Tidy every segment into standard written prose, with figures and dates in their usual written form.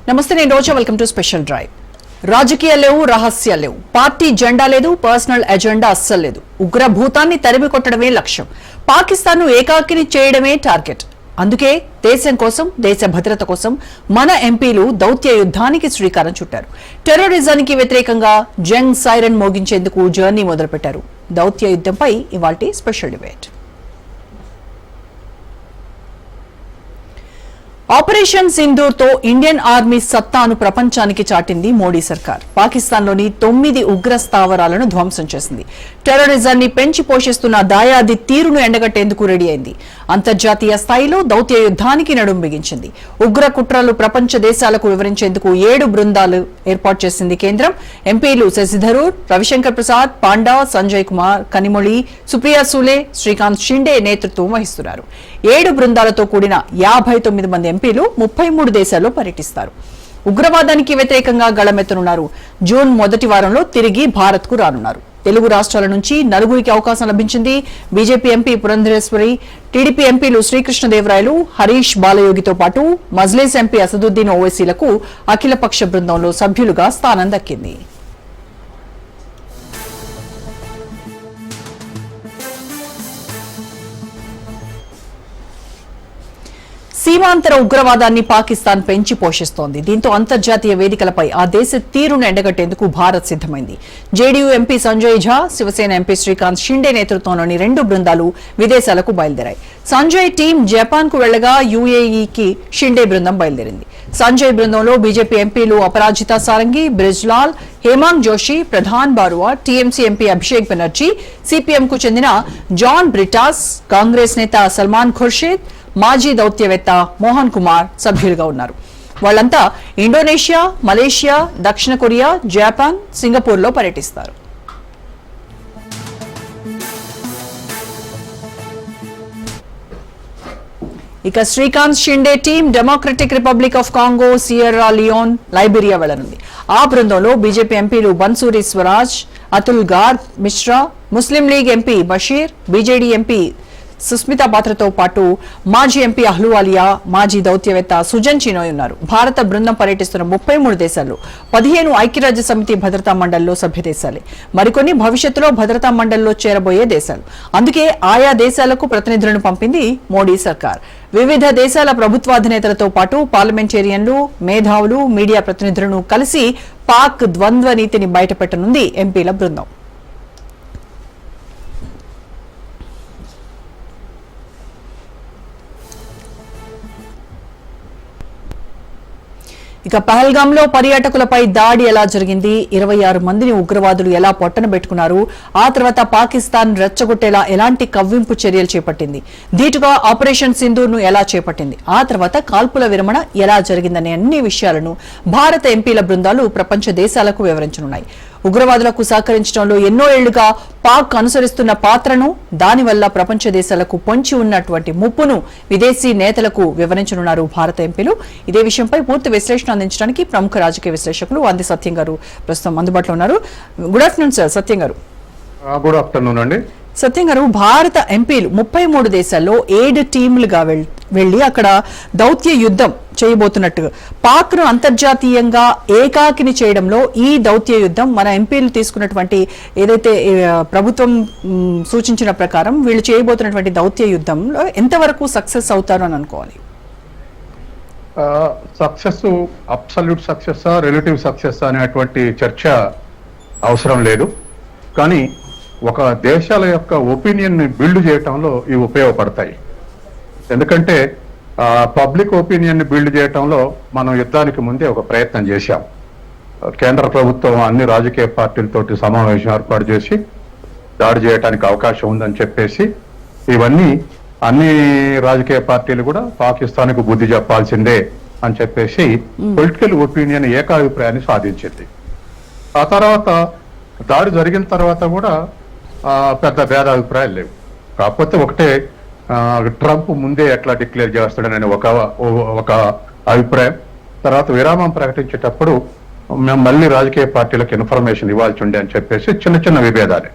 నమస్తే, నేను Roja. Welcome to special drive. రాజకీయాలు లేవు, రహస్యాలు లేవు, పార్టీ జెండా లేదు, పర్సనల్ ఎజెండా అస్సలు లేదు. ఉగ్రభూతాన్ని తరిమి కొట్టడమే లక్ష్యం, పాకిస్తాన్ను ఏకాకిని చేయడమే టార్గెట్. అందుకే దేశం కోసం, దేశ భద్రత కోసం మన ఎంపీలు దౌత్య యుద్ధానికి శ్రీకారం చుట్టారు. టెర్రరిజానికి వ్యతిరేకంగా జంగ్ సైరన్ మోగించేందుకు జర్నీ మొదలుపెట్టారు. దౌత్య యుద్ధంపై ఇవాల్టి స్పెషల్ డిబేట్. ఆపరేషన్ సింధూర్ తో ఇండియన్ ఆర్మీ సత్తాను ప్రపంచానికి చాటింది మోడీ సర్కార్. పాకిస్తాన్లోని 9 ఉగ్ర స్థావరాలను ధ్వంసం చేసింది. టెర్రరిజాన్ని పెంచి పోషిస్తున్న దాయాది తీరును ఎండగట్టేందుకు రెడీ అయింది. అంతర్జాతీయ స్థాయిలో దౌత్య యుద్ధానికి నడుం బిగించింది. ఉగ్ర కుట్రలు ప్రపంచ దేశాలకు వివరించేందుకు 7 బృందాలు ఏర్పాటు చేసింది కేంద్రం. ఎంపీలు శశి థరూర్, రవిశంకర్ ప్రసాద్, పాండా, సంజయ్ కుమార్, కనిమొళి, సుప్రియా సూలే, శ్రీకాంత్ షిండే నేతృత్వం వహిస్తున్నారు. 7 బృందాలతో కూడిన 59 మంది ఎంపీలు 33 దేశాల్లో పర్యటిస్తారు. ఉగ్రవాదానికి వ్యతిరేకంగా గళమెత్తనున్నారు. జూన్ మొదటి వారంలో తిరిగి భారత్ కు రానున్నారు. తెలుగు రాష్ట్రాల నుంచి 4 అవకాశం లభించింది. బీజేపీ ఎంపీ పురంధరేశ్వరి, టీడీపీ ఎంపీలు శ్రీకృష్ణదేవరాయలు, హరీష్ బాలయోగితో పాటు మజ్లీస్ ఎంపీ అసదుద్దీన్ ఓవైసీలకు అఖిలపక్ష బృందంలో సభ్యులుగా స్థానం దక్కింది. సీమాంతర ఉగ్రవాదాన్ని పాకిస్తాన్ పెంచి పోషిస్తోంది. దీంతో అంతర్జాతీయ వేదికలపై ఆ దేశ తీరును ఎండగట్టేందుకు భారత్ సిద్దమైంది. జేడీయూ ఎంపీ సంజయ్ ఝా, శివసేన ఎంపీ శ్రీకాంత్ షిండే నేతృత్వంలోని 2 బృందాలు విదేశాలకు బయలుదేరాయి. సంజయ్ టీం జపాన్ కు వెళ్లగా యూఏఈకి షిండే బృందం బయలుదేరింది. సంజయ్ బృందంలో బీజేపీ ఎంపీలు Aparajita Sarangi, Brijlal, Hemang Joshi, Pradhan Baruah, TMC MP Abhishek Banerjee, CPM కు చెందిన జాన్ బ్రిటాస్, కాంగ్రెస్ నేత సల్మాన్ ఖుర్షీద్, మాజీ దౌత్యవేత్త మోహన్ కుమార్ సభ్యులుగా ఉన్నారు. వాళ్లంతా ఇండోనేషియా, మలేషియా, దక్షిణ కొరియా, జపాన్, సింగపూర్లో పర్యటిస్తారు. ఇక Srikanth Shinde team Democratic Republic of Congo, Sierra Leone, Liberia వెళ్లనుంది. ఆ బృందంలో బీజేపీ ఎంపీలు Bansuri Swaraj, Atul Garg Mishra, Muslim League MP Basheer, BJD MP Sasmita పాత్రతో పాటు మాజీ ఎంపీ అహ్లూవాలియా, మాజీ దౌత్యవేత్త సుజన్ చినోయ్ ఉన్నారు. భారత బృందం పర్యటిస్తున్న 33 దేశాల్లో 15 ఐక్యరాజ్య సమితి భద్రతా మండలిలో సభ్య దేశాలే. మరికొన్ని భవిష్యత్తులో భద్రతా మండలిలో చేరబోయే దేశాలు. అందుకే ఆయా దేశాలకు ప్రతినిధులను పంపింది మోడీ సర్కార్. వివిధ దేశాల ప్రభుత్వాధినేతలతో పాటు పార్లమెంటేరియన్లు, మేధావులు, మీడియా ప్రతినిధులను కలిసి పాక్ ద్వంద్వ నీతిని బయటపెట్టనుంది ఎంపీల బృందం. ఇక పహల్గాంలో పర్యాటకులపై దాడి ఎలా జరిగింది, 26 మందిని ఉగ్రవాదులు ఎలా పొట్టన పెట్టుకున్నారు, ఆ తర్వాత పాకిస్తాన్ రెచ్చగొట్టేలా ఎలాంటి కవ్వింపు చర్యలు చేపట్టింది, ధీటుగా ఆపరేషన్ సింధూర్ ను ఎలా చేపట్టింది, ఆ తర్వాత కాల్పుల విరమణ ఎలా జరిగిందనే అన్ని విషయాలను భారత ఎంపీల బృందాలు ప్రపంచ దేశాలకు వివరించనున్నాయి. ఉగ్రవాదులకు సహకరించడంలో ఎన్నో ఏళ్లుగా పాక్ అనుసరిస్తున్న పాత్రను, దానివల్ల ప్రపంచ దేశాలకు పొంచి ఉన్నటువంటి ముప్పును విదేశీ నేతలకు వివరించనున్నారు భారత ఎంపీలు. ఇదే విషయంపై పూర్తి విశ్లేషణ అందించడానికి ప్రముఖ రాజకీయ విశ్లేషకులు వంది సత్యం గారు ప్రస్తుతం అందుబాటులో ఉన్నారు. Good afternoon sir. సత్యం గారు. గుడ్ ఆఫ్టర్నూన్ అండి. సత్యం గారు, భారత ఎంపీలు 33 దేశాల్లో 7 టీంలుగా వెళ్లి అక్కడ దౌత్య యుద్ధం చేయబోతున్నట్టుగా, పాక్ ను అంతర్జాతీయంగా ఏకాకిని చేయడంలో ఈ దౌత్య యుద్ధం మన ఎంపీలు తీసుకున్నటువంటి ఏదైతే ప్రభుత్వం సూచించిన ప్రకారం వీళ్ళు చేయబోతున్నటువంటి దౌత్య యుద్ధంలో ఎంతవరకు సక్సెస్ అవుతారు అని అనుకోవాలి? Success, absolute success, relative success అనేటువంటి చర్చ అవసరం లేదు. కానీ ఒక దేశాల యొక్క ఒపీనియన్ ని బిల్డ్ చేయటంలో ఇవి ఉపయోగపడతాయి. ఎందుకంటే పబ్లిక్ ఒపీనియన్ ని బిల్డ్ చేయటంలో మనం యుద్ధానికి ముందే ఒక ప్రయత్నం చేశాం. కేంద్ర ప్రభుత్వం అన్ని రాజకీయ పార్టీలతోటి సమావేశం ఏర్పాటు చేసి దాడి చేయడానికి అవకాశం ఉందని చెప్పేసి ఇవన్నీ అన్ని రాజకీయ పార్టీలు కూడా పాకిస్తాన్కు బుద్ధి చెప్పాల్సిందే అని చెప్పేసి పొలిటికల్ ఒపీనియన్ ఏకాభిప్రాయాన్ని సాధించింది. ఆ తర్వాత దాడి జరిగిన తర్వాత కూడా పెద్ద భేదాభిప్రాయాలు లేవు. కాకపోతే ఒకటే, ట్రంప్ ముందే ఎట్లా డిక్లేర్ చేస్తాడని ఒక అభిప్రాయం. తర్వాత విరామం ప్రకటించేటప్పుడు మేము మళ్ళీ రాజకీయ పార్టీలకు ఇన్ఫర్మేషన్ ఇవ్వాల్సి ఉండే అని చెప్పేసి చిన్న చిన్న విభేదాలే.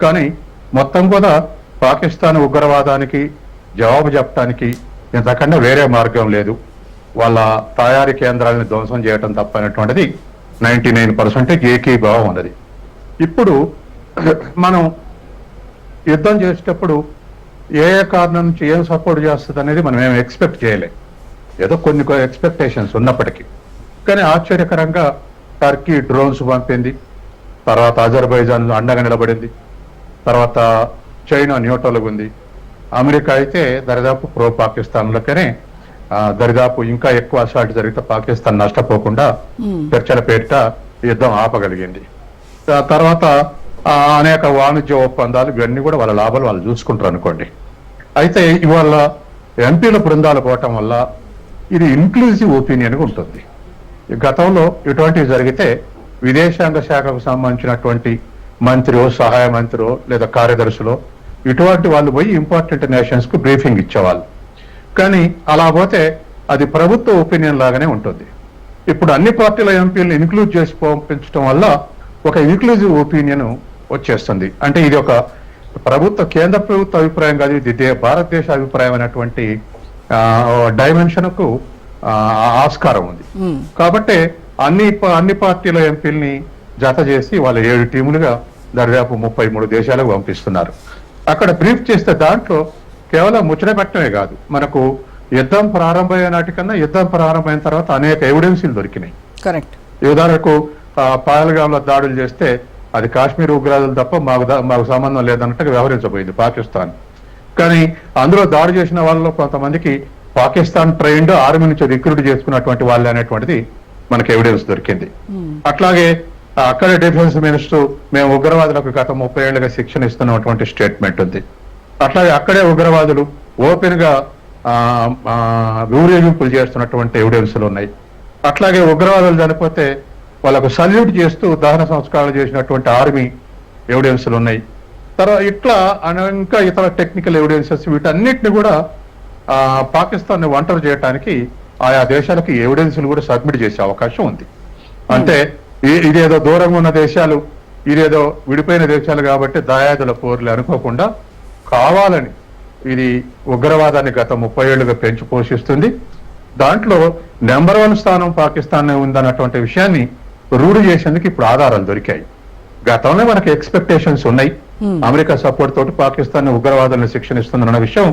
కానీ మొత్తం కూడా పాకిస్తాన్ ఉగ్రవాదానికి జవాబు చెప్పడానికి ఇంతకన్నా వేరే మార్గం లేదు. వాళ్ళ తయారీ కేంద్రాలను ధ్వంసం చేయటం తప్పనటువంటిది 99% ఏకీభావం ఉన్నది. ఇప్పుడు మనం యుద్ధం చేసేటప్పుడు ఏ కారణం నుంచి ఏం సపోర్ట్ చేస్తుంది అనేది మనం ఏం ఎక్స్పెక్ట్ చేయలేం. ఏదో కొన్ని ఎక్స్పెక్టేషన్స్ ఉన్నప్పటికీ, కానీ ఆశ్చర్యకరంగా టర్కీ డ్రోన్స్ పంపింది, తర్వాత అజర్బైజాన్ అండగా నిలబడింది, తర్వాత చైనా న్యూట్రల్గా ఉంది, అమెరికా అయితే దరిదాపు ప్రో పాకిస్తాన్లకనే దరిదాపు ఇంకా ఎక్కువ అసాల్ట్ జరిగితే పాకిస్తాన్ నష్టపోకుండా చర్చల పేరిట యుద్ధం ఆపగలిగింది. తర్వాత అనేక వాణిజ్య ఒప్పందాలు ఇవన్నీ కూడా వాళ్ళ లాభాలు వాళ్ళు చూసుకుంటారు అనుకోండి. అయితే ఇవాళ ఎంపీల బృందాలు పోవటం వల్ల ఇది ఇన్క్లూజివ్ ఒపీనియన్గా ఉంటుంది. గతంలో ఇటువంటివి జరిగితే విదేశాంగ శాఖకు సంబంధించినటువంటి మంత్రో, సహాయ మంత్రో లేదా కార్యదర్శులో ఇటువంటి వాళ్ళు పోయి ఇంపార్టెంట్ నేషన్స్ కు బ్రీఫింగ్ ఇచ్చేవాళ్ళు. కానీ అలా పోతే అది ప్రభుత్వ ఒపీనియన్ లాగానే ఉంటుంది. ఇప్పుడు అన్ని పార్టీల ఎంపీలను ఇన్క్లూడ్ చేసి పంపించడం వల్ల ఒక ఇన్క్లూజివ్ ఒపీనియన్ వచ్చేస్తుంది. అంటే ఇది ఒక కేంద్ర ప్రభుత్వ అభిప్రాయం కాదు, ఇది భారతదేశ అభిప్రాయం అనేటువంటి డైమెన్షన్ కు ఆస్కారం ఉంది. కాబట్టి అన్ని పార్టీల ఎంపీలని జత చేసి వాళ్ళ 7 టీములుగా దాదాపు 33 దేశాలకు పంపిస్తున్నారు. అక్కడ బ్రీఫ్ చేస్తే దాంట్లో కేవలం ముచ్చట పెట్టడమే కాదు, మనకు యుద్ధం ప్రారంభమైన నాటికన్నా యుద్ధం ప్రారంభమైన తర్వాత అనేక ఎవిడెన్సీలు దొరికినాయి. కరెక్ట్. ఉదాహరణకు పహల్గామ్లో దాడులు చేస్తే అది కాశ్మీర్ ఉగ్రవాదులు తప్ప మాకు సంబంధం లేదన్నట్టుగా వ్యవహరించబోయింది పాకిస్తాన్. కానీ అందులో దాడి చేసిన వాళ్ళలో కొంతమందికి పాకిస్తాన్ ట్రైన్డ్ ఆర్మీ నుంచి రిక్రూట్ చేసుకున్నటువంటి వాళ్ళు అనేటువంటిది మనకి ఎవిడెన్స్ దొరికింది. అట్లాగే అక్కడే డిఫెన్స్ మినిస్టర్ మేము ఉగ్రవాదులకు గత 30 ఏళ్లుగా శిక్షణ ఇస్తున్నటువంటి స్టేట్మెంట్ ఉంది. అట్లాగే అక్కడే ఉగ్రవాదులు ఓపెన్ గా ఊరేగింపులు చేస్తున్నటువంటి ఎవిడెన్స్లు ఉన్నాయి. అట్లాగే ఉగ్రవాదులు చనిపోతే వాళ్ళకు సల్యూట్ చేస్తూ దహన సంస్కారాలు చేసినటువంటి ఆర్మీ ఎవిడెన్స్లు ఉన్నాయి. తర్వాత ఇట్లా ఇంకా ఇతర టెక్నికల్ ఎవిడెన్సెస్ వీటన్నిటిని కూడా పాకిస్తాన్ ని ఒంటరి చేయడానికి ఆయా దేశాలకి ఎవిడెన్స్లు కూడా సబ్మిట్ చేసే అవకాశం ఉంది. అంటే ఇదేదో దూరంగా ఉన్న దేశాలు, ఇదేదో విడిపోయిన దేశాలు కాబట్టి దాయాదుల పోర్లు అనుకోకుండా కావాలని ఇది ఉగ్రవాదాన్ని గత 30 ఏళ్లుగా పెంచి పోషిస్తుంది. దాంట్లో నెంబర్ 1 స్థానం పాకిస్తాన్ ఉందన్నటువంటి విషయాన్ని రూఢి చేసేందుకు ఇప్పుడు ఆధారాలు దొరికాయి. గతంలో మనకి ఎక్స్పెక్టేషన్స్ ఉన్నాయి, అమెరికా సపోర్ట్ తోటి పాకిస్తాన్ ఉగ్రవాదాలను శిక్షణ ఇస్తుందన్న విషయం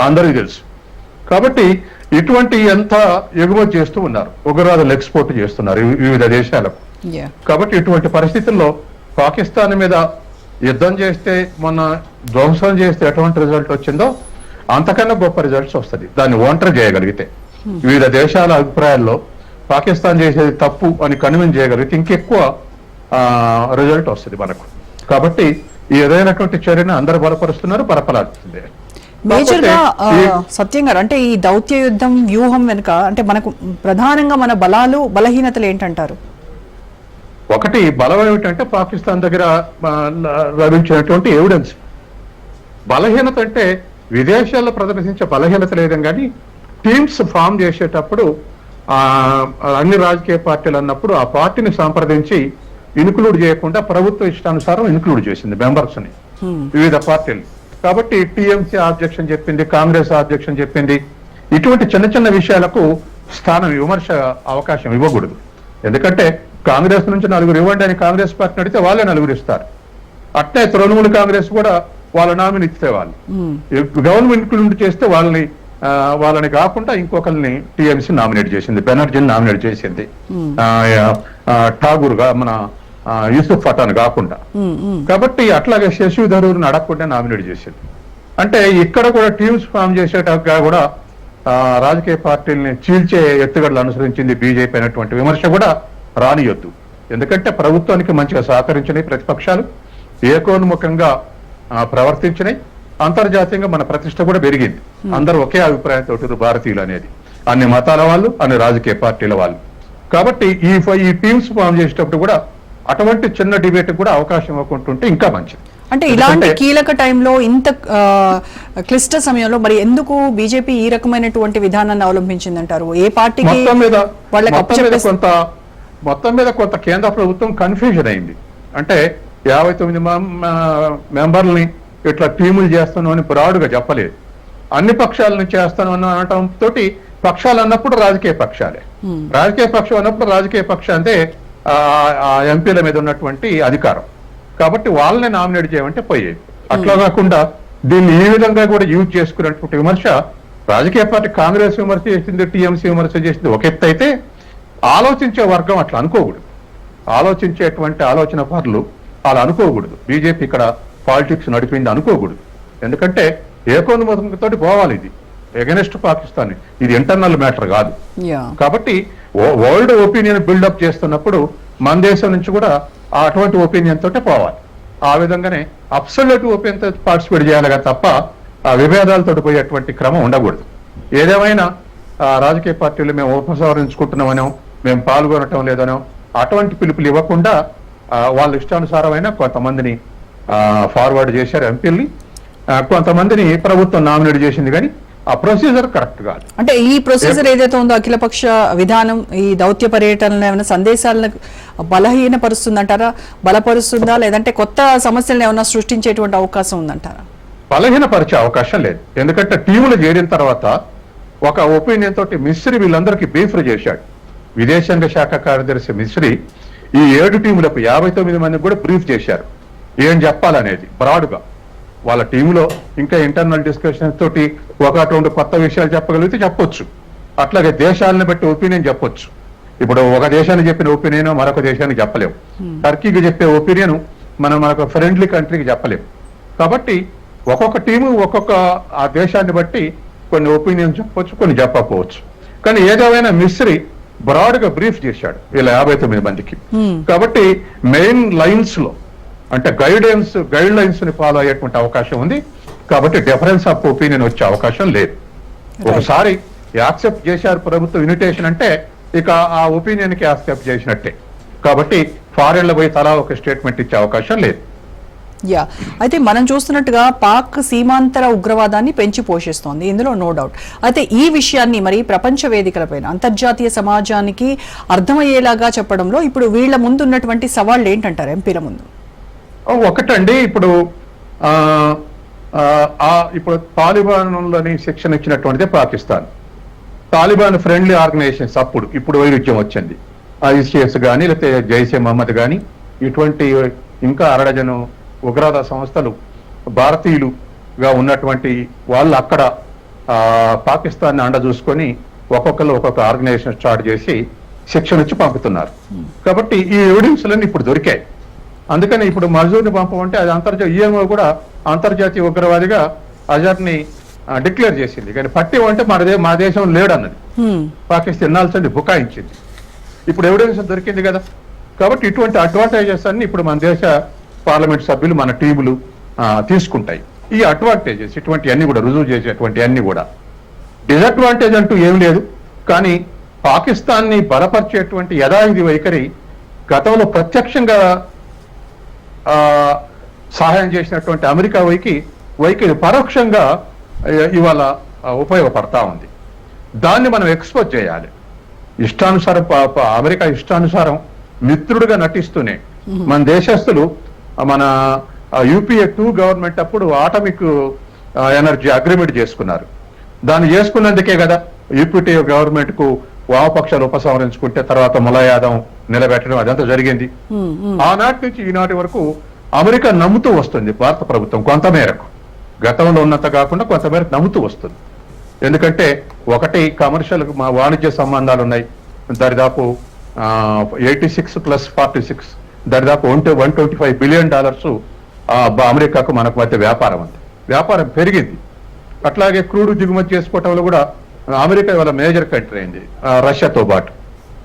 అందరికీ తెలుసు. కాబట్టి ఇటువంటి ఎంత ఎగుమతి చేస్తూ ఉన్నారు, ఉగ్రవాదులు ఎక్స్పోర్ట్ చేస్తున్నారు వివిధ దేశాలకు. కాబట్టి ఇటువంటి పరిస్థితుల్లో పాకిస్తాన్ మీద యుద్ధం చేస్తే, మొన్న ధ్వంసం చేస్తే ఎటువంటి రిజల్ట్ వచ్చిందో అంతకన్నా గొప్ప రిజల్ట్స్ వస్తుంది దాన్ని ఒంటరి చేయగలిగితే. వివిధ దేశాల అభిప్రాయాల్లో పాకిస్తాన్ చేసేది తప్పు అని కన్విన్స్ చేయగలిగితే ఇంకెక్కువ రిజల్ట్ వస్తుంది మనకు. కాబట్టి ఏదైనటువంటి చర్యను అందరూ బలపరుస్తున్నారు, బలపరాల్సిందే. మేజర్ గా సత్యం గారు, అంటే ఈ దౌత్య యుద్ధం వ్యూహం వెనుక అంటే మనకు ప్రధానంగా మన బలాలు బలహీనతలు ఏంటంటారు? ఒకటి బలం ఏమిటంటే పాకిస్తాన్ దగ్గర లభించినటువంటి ఎవిడెన్స్. బలహీనత అంటే విదేశాల్లో ప్రదర్శించే బలహీనత లేదని, కానీ టీమ్స్ ఫామ్ చేసేటప్పుడు అన్ని రాజకీయ పార్టీలు అన్నప్పుడు ఆ పార్టీని సంప్రదించి ఇన్క్లూడ్ చేయకుండా ప్రభుత్వ ఇష్టానుసారం ఇన్క్లూడ్ చేసింది మెంబర్స్ ని వివిధ పార్టీలు. కాబట్టి టీఎంసీ ఆబ్జెక్షన్ చెప్పింది, కాంగ్రెస్ ఆబ్జెక్షన్ చెప్పింది. ఇటువంటి చిన్న చిన్న విషయాలకు స్థానం విమర్శ అవకాశం ఇవ్వకూడదు. ఎందుకంటే కాంగ్రెస్ నుంచి 4 ఇవ్వండి అని కాంగ్రెస్ పార్టీని అడిగితే వాళ్ళే 4 ఇస్తారు. అట్లే తృణమూల్ కాంగ్రెస్ కూడా వాళ్ళ నామిని ఇస్తే వాళ్ళు గవర్నమెంట్ నుండి చేస్తే వాళ్ళని కాకుండా ఇంకొకరిని టీఎంసీ నామినేట్ చేసింది, బెనర్జీని నామినేట్ చేసింది, ఠాగూర్ గా మన యూసుఫ్ పఠాన్ కాకుండా. కాబట్టి అట్లాగే శశి థరూర్ని అడగకుండా నామినేట్ చేసింది. అంటే ఇక్కడ కూడా టీమ్స్ ఫామ్ చేసేటట్టుగా కూడా రాజకీయ పార్టీల్ని చీల్చే ఎత్తుగడలు అనుసరించింది బీజేపీ అనేటువంటి విమర్శ కూడా రానియొద్దు. ఎందుకంటే ప్రభుత్వానికి మంచిగా సహకరించినాయి ప్రతిపక్షాలు, ఏకోన్ముఖంగా ప్రవర్తించినాయి, అంతర్జాతీయంగా మన ప్రతిష్ట కూడా పెరిగింది. అందరూ ఒకే అభిప్రాయంతో భారతీయులు అనేది, అన్ని మతాల వాళ్ళు, అన్ని రాజకీయ పార్టీల వాళ్ళు. కాబట్టి ఈ టీమ్స్ ఫామ్ చేసేటప్పుడు కూడా అటువంటి చిన్న డిబేట్ కూడా అవకాశం ఇవ్వకుంటుంటే ఇంకా మంచిది. అంటే ఇలాంటి కీలక టైంలో, ఇంత క్లిష్ట సమయంలో మరి ఎందుకు బీజేపీ ఈ రకమైనటువంటి విధానాన్ని అవలంబించిందంటారు? ఏ పార్టీకి మొత్తం మీద కొంత కేంద్ర ప్రభుత్వం కన్ఫ్యూజన్ అయింది. అంటే 59 మెంబర్లని ఇట్లా టీములు చేస్తాను అని బ్రాడ్గా చెప్పలేదు, అన్ని పక్షాలను చేస్తాను అనటం తోటి పక్షాలు అన్నప్పుడు రాజకీయ పక్షాలే. రాజకీయ పక్షం అన్నప్పుడు రాజకీయ పక్షం అంటే ఆ ఎంపీల మీద ఉన్నటువంటి అధికారం, కాబట్టి వాళ్ళని నామినేట్ చేయమంటే పోయేది. అట్లా కాకుండా దీన్ని ఈ విధంగా కూడా యూజ్ చేసుకున్నటువంటి విమర్శ రాజకీయ పార్టీ కాంగ్రెస్ విమర్శ చేసింది, టీఎంసీ విమర్శ చేసింది ఒక ఎత్తు అయితే, ఆలోచించే వర్గం అట్లా అనుకోకూడదు. ఆలోచించేటువంటి ఆలోచన పరులు అలా అనుకోకూడదు. బీజేపీ ఇక్కడ పాలిటిక్స్ నడిపింది అనుకోకూడదు. ఎందుకంటే ఏకోన్ముఖంతో పోవాలి. ఇది ఎగనెస్ట్ పాకిస్తాన్, ఇది ఇంటర్నల్ మ్యాటర్ కాదు. కాబట్టి వరల్డ్ ఒపీనియన్ బిల్డప్ చేస్తున్నప్పుడు మన దేశం నుంచి కూడా అటువంటి ఒపీనియన్ తోటే పోవాలి. ఆ విధంగానే అబ్సల్యూట్ ఒపీనియన్ తో పార్టిసిపేట్ చేయాలిగా తప్ప ఆ విభేదాలతో పోయేటువంటి క్రమం ఉండకూడదు. ఏదేమైనా రాజకీయ పార్టీలు మేము ఉపసంహరించుకుంటున్నామనో, మేము పాల్గొనటం లేదనో అటువంటి పిలుపులు ఇవ్వకుండా వాళ్ళ ఇష్టానుసారమైన కొంతమందిని ఫార్వర్డ్ చేశారు ఎంపీల్ని, కొంతమందిని ప్రభుత్వం నామినేట్ చేసింది. కానీ ఆ ప్రొసీజర్ కరెక్ట్ కాదు. అంటే ఈ ప్రొసీజర్ ఏదైతే ఉందో అఖిలపక్ష విధానం ఈ దౌత్య పర్యటనలో ఏమైనా సందేశాలను బలహీనపరుస్తుందంటారా, బలపరుస్తుందా, లేదంటే కొత్త సమస్యలను ఏమైనా సృష్టించేటువంటి అవకాశం ఉందంటారా? బలహీనపరిచే అవకాశం లేదు. ఎందుకంటే టీములు చేరిన తర్వాత ఒక ఒపీనియన్ తోటి మిస్త్రీ వీళ్ళందరికీ బ్రీఫ్ చేశాడు. విదేశాంగ శాఖ కార్యదర్శి మిస్త్రీ ఈ 7 టీములకు 59 మందికి కూడా బ్రీఫ్ చేశారు ఏం చెప్పాలనేది బ్రాడ్గా. వాళ్ళ టీంలో ఇంకా ఇంటర్నల్ డిస్కషన్ తోటి ఒక 2 కొత్త విషయాలు చెప్పగలిగితే చెప్పొచ్చు. అట్లాగే దేశాలను బట్టి ఒపీనియన్ చెప్పొచ్చు. ఇప్పుడు ఒక దేశానికి చెప్పిన ఒపీనియన్ మరొక దేశానికి చెప్పలేము. టర్కీకి చెప్పే ఒపీనియన్ మనకు ఫ్రెండ్లీ కంట్రీకి చెప్పలేము. కాబట్టి ఒక్కొక్క టీము ఒక్కొక్క ఆ దేశాన్ని బట్టి కొన్ని ఒపీనియన్ చెప్పొచ్చు, కొన్ని చెప్పకపోవచ్చు. కానీ ఏదేమైనా మిస్త్రీ బ్రాడ్ గా బ్రీఫ్ చేశాడు వీళ్ళ 59 మందికి. కాబట్టి మెయిన్ లైన్స్ లో అంటే గైడ్ లైన్స్ ని ఫాలో అయ్యేటువంటి అవకాశం ఉంది. కాబట్టి డిఫరెన్స్ ఆఫ్ ఒపీనియన్ వచ్చే అవకాశం లేదు. ఒకసారి యాక్సెప్ట్ చేశారు ప్రభుత్వం ఇన్విటేషన్ అంటే ఇక ఆ ఒపీనియన్ కి యాక్సెప్ట్ చేసినట్టే. కాబట్టి ఫారెన్ లో పోయి తలా ఒక స్టేట్మెంట్ ఇచ్చే అవకాశం లేదు. అయితే మనం చూస్తున్నట్టుగా పాక్ సీమాంతర ఉగ్రవాదాన్ని పెంచి పోషిస్తోంది, ఇందులో నో డౌట్. అయితే ఈ విషయాన్ని మరి ప్రపంచ వేదికలపైన అంతర్జాతీయ సమాజానికి అర్థమయ్యేలాగా చెప్పడంలో ఇప్పుడు వీళ్ళ ముందు ఉన్నటువంటి సవాళ్ళు ఏంటంటారు ఎంపీల ముందు? ఒకటండి, ఇప్పుడు తాలిబాన్లని శిక్షణ ఇచ్చినటువంటిదే పాకిస్తాన్. తాలిబాన్ ఫ్రెండ్లీ ఆర్గనైజేషన్స్ ఇప్పుడు వైరుధ్యం వచ్చింది. ఐసిఎస్ కానీ లేకపోతే జైషే మహమ్మద్ కానీ ఇటువంటి ఇంకా అరడజను ఉగ్రవాద సంస్థలు భారతీయులుగా ఉన్నటువంటి వాళ్ళు అక్కడ పాకిస్తాన్ అండ చూసుకొని ఒక్కొక్కరు ఒక్కొక్క ఆర్గనైజేషన్ స్టార్ట్ చేసి శిక్షణ ఇచ్చి పంపుతున్నారు. కాబట్టి ఈ ఎవిడెన్స్లన్నీ ఇప్పుడు దొరికాయి. అందుకని ఇప్పుడు మజూర్ని పంపమంటే అది ఈఎంఓ కూడా అంతర్జాతీయ ఉగ్రవాదిగా అజర్ని డిక్లేర్ చేసింది. కానీ పట్టి అంటే మా దేశం లేడన్నది పాకిస్తాన్ ఇన్నాల్సింది బుకాయించింది. ఇప్పుడు ఎవిడెన్స్ దొరికింది కదా. కాబట్టి ఇటువంటి అడ్వాంటేజెస్ అన్ని ఇప్పుడు మన దేశ పార్లమెంట్ సభ్యులు మన టీములు తీసుకుంటాయి. ఈ అడ్వాంటేజెస్ ఇటువంటి అన్ని కూడా రుజువు చేసేటువంటి అన్ని కూడా డిసడ్వాంటేజ్ అంటూ ఏం లేదు. కానీ పాకిస్తాన్ ని బలపరిచేటువంటి యథావిధి వైఖరి గతంలో ప్రత్యక్షంగా సహాయం చేసినటువంటి అమెరికా వైఖరి పరోక్షంగా ఇవాళ ఉపయోగపడతా ఉంది. దాన్ని మనం ఎక్స్పోజ్ చేయాలి. ఇష్టానుసారం అమెరికా ఇష్టానుసారం మిత్రుడిగా నటిస్తూనే మన దేశస్తులు మన యూపీఏ 2 గవర్నమెంట్ అప్పుడు ఆటమిక్ ఎనర్జీ అగ్రిమెంట్ చేసుకున్నారు. దాన్ని చేసుకున్నందుకే కదా యూపీఏ గవర్నమెంట్ కు వామపక్షాలు ఉపసంహరించుకుంటే తర్వాత ములాయాదం నిలబెట్టడం అదంతా జరిగింది. ఆనాటి నుంచి ఈనాటి వరకు అమెరికా నమ్ముతూ వస్తుంది భారత ప్రభుత్వం కొంతమేరకు, గతంలో ఉన్నంత కాకుండా కొంతమేరకు నమ్ముతూ వస్తుంది. ఎందుకంటే ఒకటి కమర్షియల్ వాణిజ్య సంబంధాలు ఉన్నాయి. దరిదాపు 86 + 46 దరిదాపు $125 బిలియన్ అమెరికాకు మనకు మధ్య వ్యాపారం ఉంది. వ్యాపారం పెరిగింది. అట్లాగే క్రూడ్ దిగుమతి చేసుకోవటంలో కూడా అమెరికా ఇవాళ మేజర్ కంట్రీ అయింది రష్యాతో పాటు.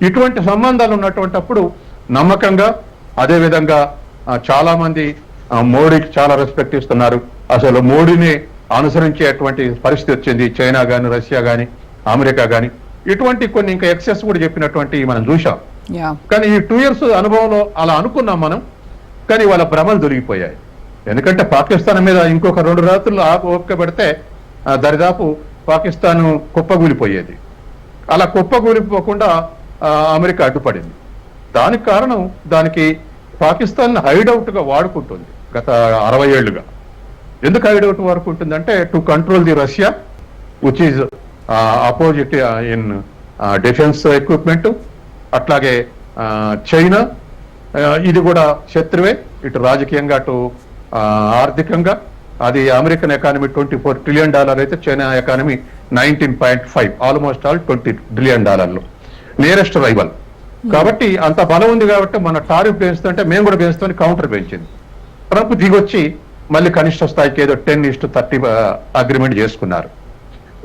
ఇటువంటి సంబంధాలు ఉన్నటువంటిప్పుడు నమ్మకంగా, అదేవిధంగా చాలా మంది మోడీకి చాలా రెస్పెక్ట్ ఇస్తున్నారు. అసలు మోడీని అనుసరించేటువంటి పరిస్థితి వచ్చింది చైనా గాని, రష్యా గాని, అమెరికా గాని. ఇటువంటి కొన్ని ఇంకా ఎక్సెస్ కూడా చెప్పినటువంటి మనం చూసాం. కానీ ఈ 2 years అనుభవంలో అలా అనుకున్నాం మనం. కానీ వాళ్ళ భ్రమలు దొరికిపోయాయి. ఎందుకంటే పాకిస్తాన్ మీద ఇంకొక 2 రాత్రులు ఓపిక పెడితే దరిదాపు పాకిస్తాన్ కుప్పగూలిపోయేది. అలా కుప్పగూలిపోకుండా అమెరికా అడ్డుపడింది. దానికి కారణం దానికి పాకిస్తాన్ హైడౌట్ గా వాడుకుంటుంది గత 60 ఏళ్లుగా. ఎందుకు హైడౌట్ వాడుకుంటుందంటే to control the Russia which is opposite in defence equipment. అట్లాగే చైనా ఇది కూడా శత్రువే, ఇటు రాజకీయంగా అటు ఆర్థికంగా. అది అమెరికన్ ఎకానమీ $24 ట్రిలియన్ అయితే China economy 19.5, almost all $20 trillion nearest rival. కాబట్టి అంత బలం ఉంది కాబట్టి మన టారిఫ్ పెంచుతుంటే మేము కూడా పెంచుతామని కౌంటర్ పెంచింది. ట్రంప్ దిగొచ్చి మళ్ళీ కనిష్ట స్థాయికి ఏదో 10:30 అగ్రిమెంట్ చేసుకున్నారు.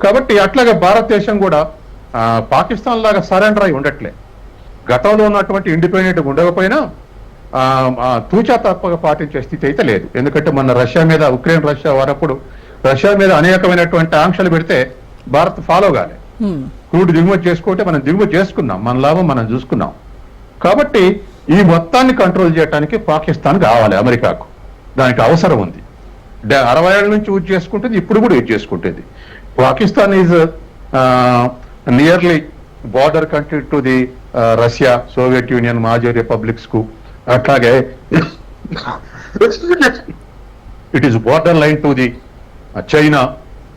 కాబట్టి అట్లాగే భారతదేశం కూడా పాకిస్తాన్ లాగా సరెండర్ అయి ఉండట్లే. గతంలో ఉన్నటువంటి ఇండిపెండెంట్ ఉండకపోయినా తూచా తప్పగా పాటించే స్థితి అయితే లేదు. ఎందుకంటే మన రష్యా మీద, ఉక్రెయిన్ రష్యా వారప్పుడు రష్యా మీద అనేకమైనటువంటి ఆంక్షలు పెడితే భారత్ ఫాలో కాలే. క్రూడ్ దిగుమతి చేసుకుంటే మనం దిగుమతి చేసుకున్నాం, మన లాభం మనం చూసుకున్నాం. కాబట్టి ఈ మొత్తాన్ని కంట్రోల్ చేయడానికి పాకిస్తాన్ కావాలి అమెరికాకు, దానికి అవసరం ఉంది. 60 ఏళ్ళ నుంచి యూజ్ చేసుకుంటుంది, ఇప్పుడు కూడా యూజ్ చేసుకుంటుంది. Pakistan is nearly border country to the Russia, Soviet union, మాజీ రిపబ్లిక్స్ కు. అట్లాగే it is border line to the China,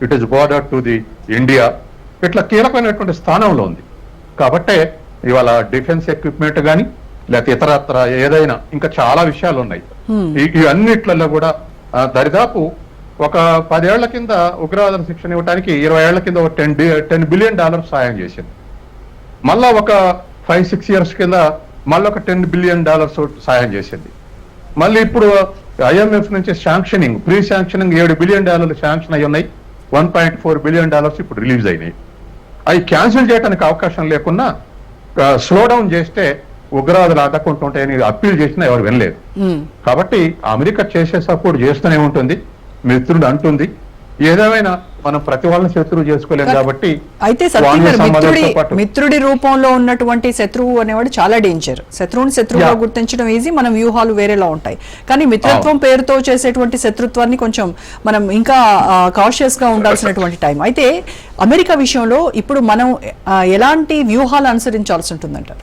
it is border to the India. ఇట్లా కీలకమైనటువంటి స్థానంలో ఉంది. కాబట్టే ఇవాళ డిఫెన్స్ ఎక్విప్మెంట్ కానీ లేకపోతే ఇతరత్ర ఏదైనా ఇంకా చాలా విషయాలు ఉన్నాయి. ఇవన్నిట్లలో కూడా దరిదాపు ఒక 10 ఏళ్ల కింద ఉగ్రవాదుల శిక్షణ ఇవ్వడానికి 20 ఏళ్ల కింద ఒక $10 బిలియన్ సాయం చేసింది. మళ్ళా ఒక 5-6 ఇయర్స్ కింద మళ్ళీ ఒక $10 బిలియన్ సాయం చేసింది. మళ్ళీ ఇప్పుడు IMF నుంచి sanctioning, pre sanctioning $7 billion sanction అయి ఉన్నాయి. $1.4 బిలియన్ ఇప్పుడు రిలీజ్ అయినాయి. అవి క్యాన్సిల్ చేయడానికి అవకాశం లేకున్నా స్లో డౌన్ చేస్తే ఉగ్రవాదులు ఆటకుంటుంటాయని అప్పీల్ చేసినా ఎవరు వినలేదు. కాబట్టి అమెరికా చేసే సపోర్ట్ చేస్తూనే ఉంటుంది, మిత్రుడు అంటుంది. ఏదేమైనా మనం ప్రతి వాళ్ళని శత్రువు చేసుకోలేం కాబట్టి. అయితే మిత్రుడి రూపంలో ఉన్నటువంటి శత్రువు అనేవాడు చాలా డేంజర్. శత్రువుని శత్రువుగా గుర్తించడం ఈజీ, మన వ్యూహాలు వేరేలా ఉంటాయి. కానీ మిత్రత్వం పేరుతో చేసేటువంటి శత్రుత్వాన్ని కొంచెం మనం ఇంకా కాషియస్ గా ఉండాల్సినటువంటి టైం. అయితే అమెరికా విషయంలో ఇప్పుడు మనం ఎలాంటి వ్యూహాలు అనుసరించాల్సి ఉంటుందంటారు?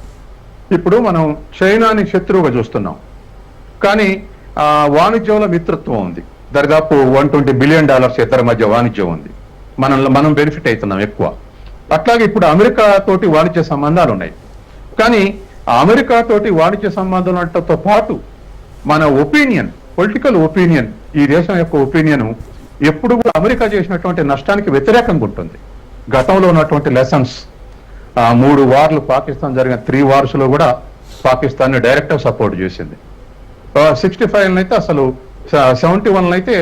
ఇప్పుడు మనం చైనాని శత్రువుగా చూస్తున్నాం, కానీ వాణిజ్యంలో మిత్రత్వం ఉంది. దరిదాపు $120 బిలియన్ ఇద్దరి మధ్య వాణిజ్యం ఉంది. మనం బెనిఫిట్ అవుతున్నాం ఎక్కువ. అట్లాగే ఇప్పుడు అమెరికా తోటి వాణిజ్య సంబంధాలు ఉన్నాయి. కానీ అమెరికా తోటి వాణిజ్య సంబంధాలతో పాటు మన ఒపీనియన్, పొలిటికల్ ఒపీనియన్, ఈ దేశం యొక్క ఒపీనియన్ ఎప్పుడు కూడా అమెరికా చేసినటువంటి నష్టానికి వ్యతిరేకంగా ఉంటుంది. గతంలో ఉన్నటువంటి లెసన్స్, 3 వార్లు పాకిస్తాన్ జరిగిన 3 వార్స్ లో కూడా పాకిస్తాన్ డైరెక్ట్ సపోర్ట్ చేసింది. 65 అయితే అసలు 71 అయితే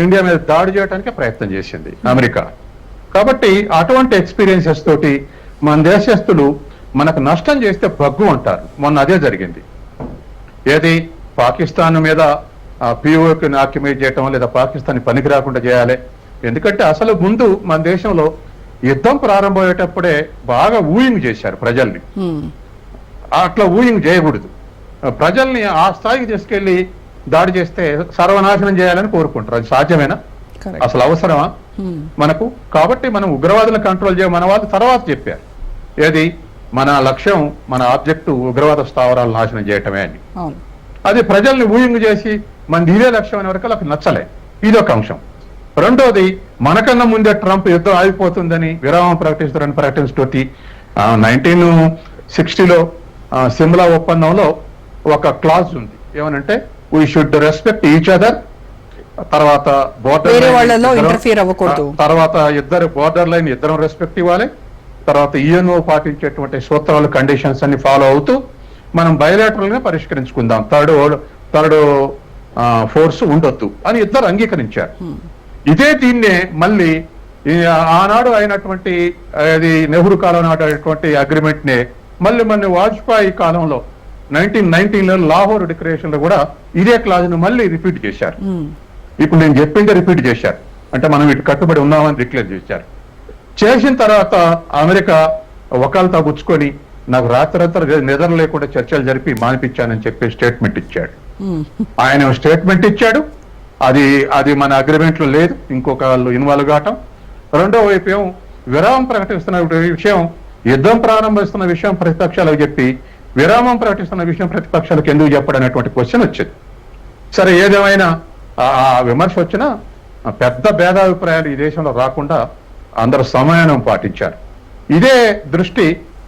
ఇండియా మీద దాడి చేయడానికి ప్రయత్నం చేసింది అమెరికా. కాబట్టి అటువంటి ఎక్స్పీరియన్సెస్ తోటి మన దేశస్తులు మనకు నష్టం చేస్తే బగ్గు అంటారు. మొన్న అదే జరిగింది. ఏది పాకిస్తాన్ మీద పిఓకి ఆక్యుపేట్ చేయటం, లేదా పాకిస్తాన్ పనికి రాకుండా చేయాలి. ఎందుకంటే అసలు ముందు మన దేశంలో యుద్ధం ప్రారంభమయ్యేటప్పుడే బాగా ఊయింగ్ చేశారు ప్రజల్ని. అట్లా ఊయింగ్ చేయకూడదు. ప్రజల్ని ఆ స్థాయికి తీసుకెళ్లి దాడి చేస్తే సర్వనాశనం చేయాలని కోరుకుంటారు. అది సాధ్యమేనా? అసలు అవసరమా మనకు? కాబట్టి మనం ఉగ్రవాదులను కంట్రోల్ మన వాళ్ళు తర్వాత చెప్పారు. ఏది మన లక్ష్యం, మన ఆబ్జెక్టు ఉగ్రవాద స్థావరాలు నాశనం చేయటమే అని. అది ప్రజల్ని ఊయింగ్ చేసి మన ఇదే లక్ష్యం అనే వరకు వాళ్ళకి నచ్చలే. ఇదొక అంశం. రెండోది, మనకన్నా ముందే ట్రంప్ యుద్ధం ఆగిపోతుందని విరామం ప్రకటిస్తారని ప్రకటించతోటి 1960లో సిమ్లా ఒప్పందంలో ఒక క్లాజ్ ఉంది. ఏమనంటే we should respect each other, తర్వాత తర్వాత ఇద్దరు బోర్డర్ లైన్ ఇద్దరం రెస్పెక్ట్ ఇవ్వాలి, తర్వాత ఈఎన్ఓ పాటించేటువంటి సూత్రాలు, కండిషన్స్ అన్ని ఫాలో అవుతూ మనం బయలాటరల్ గా పరిష్కరించుకుందాం, థర్డ్ ఫోర్స్ ఉండొద్దు అని ఇద్దరు అంగీకరించారు. దీన్నే మళ్ళీ ఆనాడు అయినటువంటి నెహ్రూ కాలం నాటి అగ్రిమెంట్ నే మళ్ళీ మన వాజ్పేయి కాలంలో 1919లో లాహోర్ డిక్లరేషన్ లో కూడా ఇదే క్లాజ్ ను మళ్ళీ రిపీట్ చేశారు. ఇప్పుడు నేను చెప్పిందే రిపీట్ చేశారు. అంటే మనం ఇటు కట్టుబడి ఉన్నామని డిక్లేర్ చేశారు. చేసిన తర్వాత అమెరికా ఒకళ్ళతో పుచ్చుకొని నాకు రాత్రంతా నిద్ర లేకుండా చర్చలు జరిపి మానిపించానని చెప్పి స్టేట్మెంట్ ఇచ్చాడు. ఆయన స్టేట్మెంట్ ఇచ్చాడు, అది మన అగ్రిమెంట్ లో లేదు, ఇంకొక వాళ్ళు ఇన్వాల్వ్ కావటం. రెండో వైపు ఏమో విరామం ప్రకటిస్తున్న విషయం, యుద్ధం ప్రారంభిస్తున్న విషయం ప్రతిపక్షాలకు చెప్పి విరామం ప్రకటిస్తున్న విషయం ప్రతిపక్షాలకు ఎందుకు చెప్పడం అనేటువంటి క్వశ్చన్ వచ్చింది. సరే, ఏదేమైనా ఆ విమర్శ వచ్చినా పెద్ద భేదాభిప్రాయాలు ఈ దేశంలో రాకుండా అందరూ సమయానం పాటించారు. ఇదే దృష్టి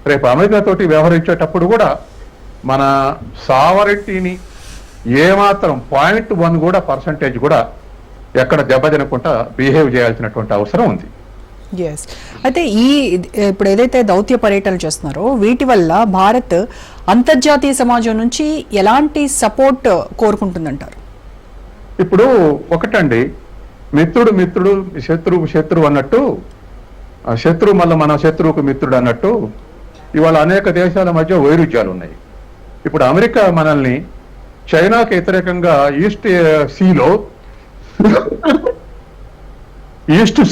రేపు అమెరికా తోటి వ్యవహరించేటప్పుడు కూడా మన సావరిటీని ఏమాత్రం 0.1 కూడా పర్సంటేజ్ కూడా ఎక్కడ దెబ్బతినకుండా బిహేవ్ చేయాల్సినటువంటి అవసరం ఉంది. ఎస్. అయితే ఇప్పుడు ఏదైతే దౌత్య పర్యటనలు చేస్తున్నారో వీటి వల్ల భారత్ అంతర్జాతీయ సమాజం నుంచి ఎలాంటి సపోర్ట్ కోరుకుంటుందంటారు? ఇప్పుడు ఒకటండి, మిత్రుడు మిత్రుడు, శత్రువు శత్రువు అన్నట్టు, శత్రువు మళ్ళీ మన శత్రువుకు మిత్రుడు అన్నట్టు ఇవాళ అనేక దేశాల మధ్య వైరుధ్యాలు ఉన్నాయి. ఇప్పుడు అమెరికా మనల్ని చైనాకు వ్యతిరేకంగా ఈస్ట్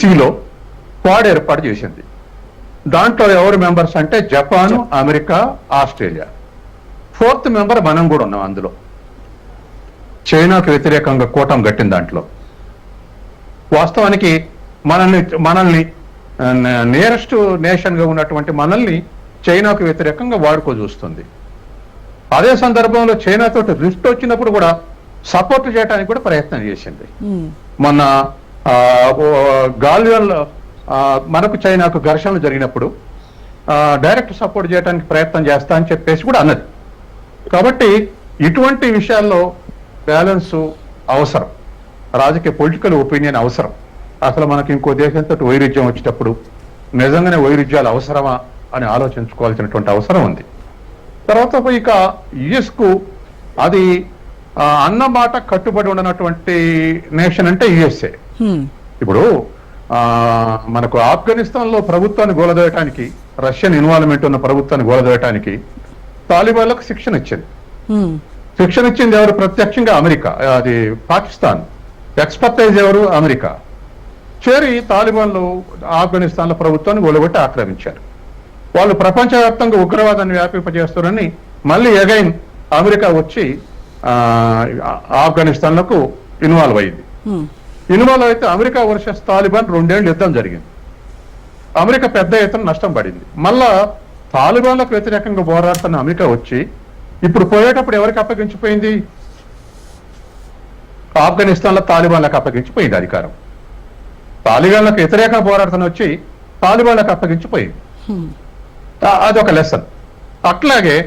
సీలో క్వాడ్ ఏర్పాటు చేసింది. దాంట్లో ఎవరు మెంబర్స్ అంటే Japan, America, Australia. 4th member మనం కూడా ఉన్నాం అందులో. చైనాకు వ్యతిరేకంగా కూటమి గట్టిన దాంట్లో వాస్తవానికి మనల్ని నియరెస్ట్ నేషన్ గా ఉన్నటువంటి మనల్ని చైనాకు వ్యతిరేకంగా వాడుకో చూస్తుంది. అదే సందర్భంలో చైనా తోటి రిఫ్ట్ వచ్చినప్పుడు కూడా సపోర్ట్ చేయడానికి కూడా ప్రయత్నం చేసింది. మొన్న గాల్వెన్లో మనకు చైనాకు ఘర్షణలు జరిగినప్పుడు డైరెక్ట్ సపోర్ట్ చేయడానికి ప్రయత్నం చేస్తా అని చెప్పేసి కూడా అన్నది. కాబట్టి ఇటువంటి విషయాల్లో బ్యాలెన్స్ అవసరం, రాజకీయ పొలిటికల్ ఒపీనియన్ అవసరం. అసలు మనకి ఇంకో దేశంతో వైరుధ్యం వచ్చేటప్పుడు నిజంగానే వైరుధ్యాలు అవసరమా అని ఆలోచించుకోవాల్సినటువంటి అవసరం ఉంది. తర్వాత ఇక యుఎస్ కు అది అన్నమాట కట్టుబడి ఉండనటువంటి నేషన్ అంటే యుఎస్ఏ. ఇప్పుడు మనకు ఆఫ్ఘనిస్తాన్ లో ప్రభుత్వాన్ని గోలదోయటానికి, రష్యన్ ఇన్వాల్వ్మెంట్ ఉన్న ప్రభుత్వాన్ని గోలదోయటానికి తాలిబాన్లకు శిక్షణ ఇచ్చింది ఎవరు? ప్రత్యక్షంగా అమెరికా. అది పాకిస్తాన్. ఎక్స్పర్టైజ్ ఎవరు? అమెరికా. చేరి తాలిబాన్లు ఆఫ్ఘనిస్తాన్ లో ప్రభుత్వాన్ని గోలగొట్టి ఆక్రమించారు. వాళ్ళు ప్రపంచవ్యాప్తంగా ఉగ్రవాదాన్ని వ్యాపింపజేస్తారని మళ్ళీ అగైన్ అమెరికా వచ్చి ఆఫ్ఘనిస్తాన్ లకు ఇన్వాల్వ్ అయింది. ఇన్వాల్వ్ అయితే అమెరికా వర్సెస్ తాలిబాన్ 2 ఏళ్ళు యుద్ధం జరిగింది. అమెరికా పెద్ద ఎత్తున నష్టం పడింది. మళ్ళా తాలిబాన్లకు వ్యతిరేకంగా పోరాడుతున్న అమెరికా వచ్చి ఇప్పుడు పోయేటప్పుడు ఎవరికి అప్పగించిపోయింది? ఆఫ్ఘనిస్తాన్ లో తాలిబాన్లకు అప్పగించిపోయింది అధికారం. తాలిబాన్లకు వ్యతిరేకంగా పోరాడుతున్న వచ్చి తాలిబాన్లకు అప్పగించిపోయింది. అదొక లెసన్. అట్లాగే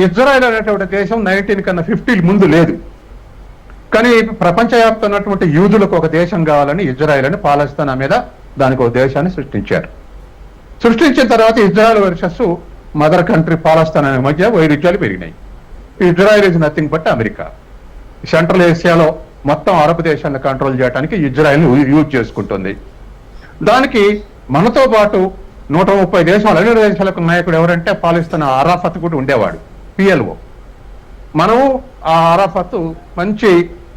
ఇజ్రాయెల్ అనేటువంటి దేశం 1950 ముందు లేదు. కానీ ప్రపంచవ్యాప్తంగా ఉన్నటువంటి యూదులకు ఒక దేశం కావాలని ఇజ్రాయెల్ అని పాలస్తీనా మీద దానికి ఒక దేశాన్ని సృష్టించారు. సృష్టించిన తర్వాత Israel versus mother country Palestine మధ్య వైరుధ్యాలు పెరిగినాయి. Israel is nothing but America. Central ఏషియాలో మొత్తం అరబ్ దేశాలను కంట్రోల్ చేయడానికి ఇజ్రాయెల్ యూజ్ చేసుకుంటుంది. దానికి మనతో పాటు 130 దేశాలు, అన్ని దేశాలకు నాయకుడు ఎవరంటే పాలస్తీనా అరాఫత్ కూడా ఉండేవాడు, PLO. మనం ఆ అరాఫత్ మంచి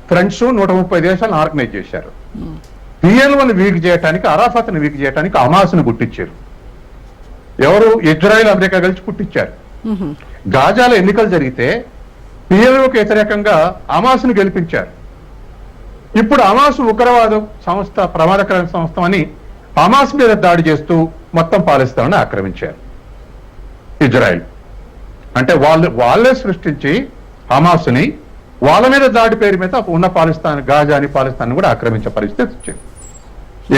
ఫ్రెండ్స్ 130 దేశాలను ఆర్గనైజ్ చేశారు. PLOని వీక్ చేయడానికి, అరాఫత్ని వీక్ చేయడానికి హమాస్ను పుట్టించారు. ఎవరు? ఇజ్రాయెల్, అమెరికా కలిసి పుట్టించారు. గాజాలో ఎన్నికలు జరిగితే PLOకి వ్యతిరేకంగా హమాస్ను గెలిపించారు. ఇప్పుడు హమాస్ ఉగ్రవాదం సంస్థ, ప్రమాదకరమైన సంస్థ అని హమాస్ మీద దాడి చేస్తూ మొత్తం పాలస్తీనాను ఆక్రమించారు ఇజ్రాయెల్. అంటే వాళ్ళే సృష్టించి హమాస్ని వాళ్ళ మీద దాడి పేరు మీద ఉన్న పాలిస్తాన్, గాజాని పాలిస్తాన్ కూడా ఆక్రమించే పరిస్థితి వచ్చింది.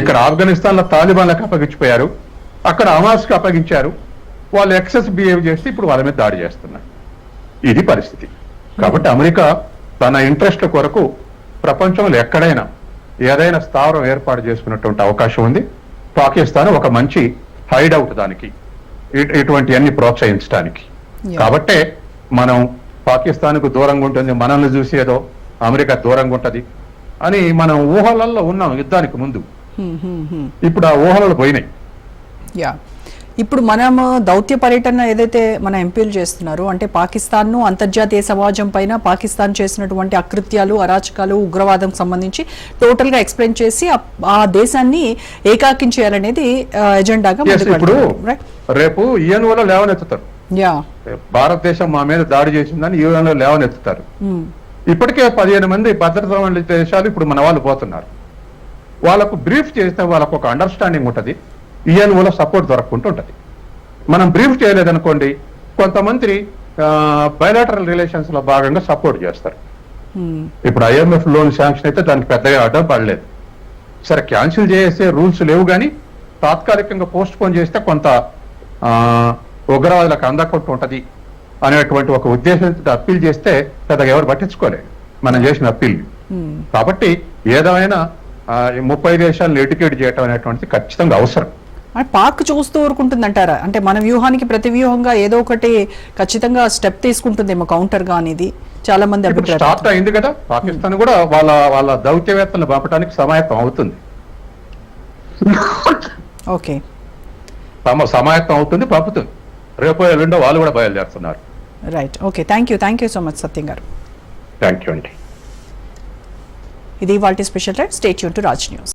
ఇక్కడ ఆఫ్ఘనిస్తాన్ లో తాలిబాన్లకు అప్పగించిపోయారు, అక్కడ హమాస్కి అప్పగించారు. వాళ్ళు ఎక్సెస్ బిహేవ్ చేస్తే ఇప్పుడు వాళ్ళ మీద దాడి చేస్తున్నారు. ఇది పరిస్థితి. కాబట్టి అమెరికా తన ఇంట్రెస్ట్ కొరకు ప్రపంచంలో ఎక్కడైనా ఏదైనా స్థావరం ఏర్పాటు చేసుకున్నటువంటి అవకాశం ఉంది. పాకిస్తాన్ ఒక మంచి హైడౌట్ దానికి, ఇటువంటి అన్ని ప్రోత్సహించడానికి. కాబట్టే మనం పాకిస్తాన్కు దూరంగా ఉంటుంది, మనల్ని చూసి ఏదో అమెరికా దూరంగా ఉంటది అని మనం ఊహలలో ఉన్నాం యుద్ధానికి ముందు. ఇప్పుడు ఆ ఊహలలో పోయినాయి. ఇప్పుడు మనము దౌత్య పర్యటన ఏదైతే మన ఎంపీలు చేస్తున్నారు అంటే పాకిస్తాన్ను అంతర్జాతీయ సమాజం పైన పాకిస్తాన్ చేసినటువంటి అకృత్యాలు, అరాచకాలు, ఉగ్రవాదం సంబంధించి టోటల్ గా ఎక్స్ప్లెయిన్ చేసి ఆ దేశాన్ని ఏకాకించేయాలనేది ఎజెండాగా. ఇప్పుడు రేపు యుఎన్ఓలో లేవనెత్తుతారు, భారతదేశం మా మీద దాడి చేసిందని యుఎన్ఓలో లేవనెత్తుతారు. ఇప్పటికే 15 మంది భద్రతా మండలి దేశాలు ఇప్పుడు మన వాళ్ళు పోతున్నారు. వాళ్ళకు బ్రీఫ్ చేస్తే వాళ్ళకు ఒక అండర్స్టాండింగ్ ఉంటుంది, యుఎన్ఓలో సపోర్ట్ దొరకకుండా ఉంటుంది. మనం బ్రీఫ్ చేయలేదనుకోండి, కొంతమంది బయలాటరల్ రిలేషన్స్ లో భాగంగా సపోర్ట్ చేస్తారు. ఇప్పుడు IMF లోన్ శాంక్షన్ అయితే దానికి పెద్దగా అడ్డం పడలేదు. సరే, క్యాన్సిల్ చేసే రూల్స్ లేవు కానీ తాత్కాలికంగా పోస్ట్ పోన్ చేస్తే కొంత ఉగ్రవాదులకు అందకుండా ఉంటది అనేటువంటి ఒక ఉద్దేశంతో అప్పీల్ చేస్తే పెద్దగా ఎవరు పట్టించుకోలేదు మనం చేసిన అప్పీల్. కాబట్టి ఏదైనా 30 దేశాలను ఎడ్యుకేట్ చేయటం అనేటువంటిది ఖచ్చితంగా అవసరం. పాక్ చూస్తూ ఊరుకుంటుందంటారా? అంటే మన వ్యూహానికి ప్రతి వ్యూహంగా ఏదో ఒకటి ఖచ్చితంగా స్టెప్ తీసుకుంటుందేమో కౌంటర్ గా అనేది చాలా మంది అభిప్రాయం. స్టార్ట్ అయింది కదా, పాకిస్తాన్ కూడా వాళ్ళ దౌత్యవేత్తలను పంపడానికి సమాయత్తం అవుతుంది. ఓకే, సమాయత్తం అవుతుంది, పంపుతుంది. రేపు ఎల్లుండో వాళ్ళు కూడా బయలుదేరుతున్నారు. Right, okay, thank you so much Satyam గారు. థ్యాంక్ యూ అండి. ఇది ఇవాల్టి special right. Stay tune to Raj news.